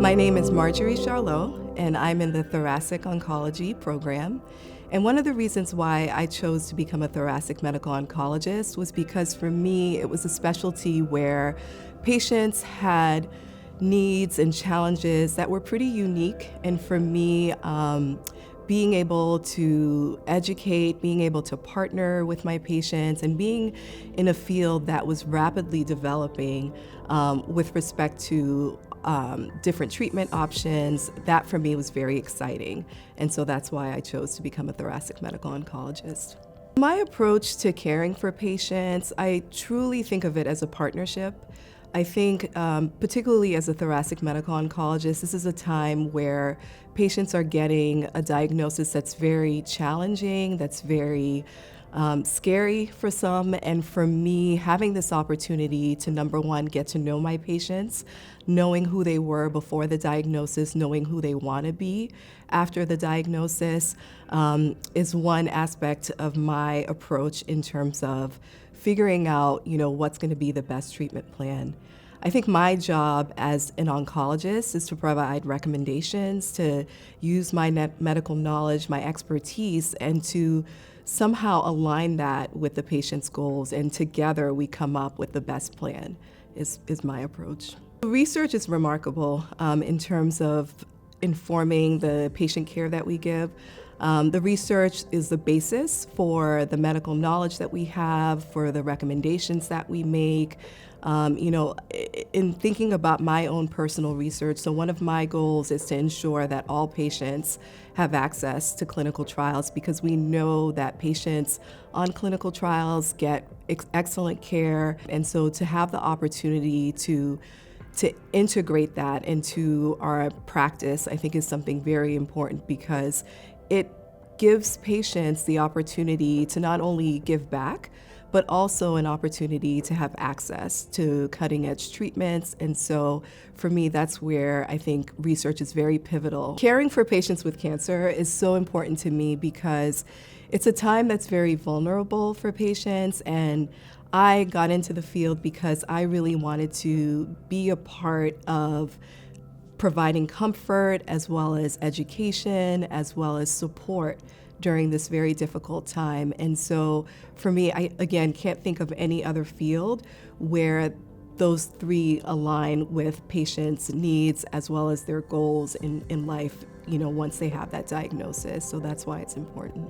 My name is Marjory Charlot, and I'm in the Thoracic Oncology program. And one of the reasons why I chose to become a thoracic medical oncologist was because for me, it was a specialty where patients had needs and challenges that were pretty unique. And for me, being able to educate, being able to partner with my patients, and being in a field that was rapidly developing with respect to different treatment options, that for me was very exciting. And so that's why I chose to become a thoracic medical oncologist. My approach to caring for patients, I truly think of it as a partnership. I think, particularly as a thoracic medical oncologist, this is a time where patients are getting a diagnosis that's very challenging, that's very scary for some. And for me, having this opportunity to, number one, get to know my patients, knowing who they were before the diagnosis, knowing who they want to be after the diagnosis, is one aspect of my approach in terms of figuring out, what's going to be the best treatment plan. I think my job as an oncologist is to provide recommendations, to use my medical knowledge, my expertise, and to somehow align that with the patient's goals, and together we come up with the best plan, is my approach. The research is remarkable in terms of informing the patient care that we give. The research is the basis for the medical knowledge that we have, for the recommendations that we make. In thinking about my own personal research, so one of my goals is to ensure that all patients have access to clinical trials, because we know that patients on clinical trials get excellent care. And so to have the opportunity to integrate that into our practice, I think is something very important, because it gives patients the opportunity to not only give back, but also an opportunity to have access to cutting-edge treatments. And so for me, that's where I think research is very pivotal. Caring for patients with cancer is so important to me because it's a time that's very vulnerable for patients, and I got into the field because I really wanted to be a part of providing comfort, as well as education, as well as support during this very difficult time. And so for me, I, again, can't think of any other field where those three align with patients' needs as well as their goals in life, once they have that diagnosis. So that's why it's important.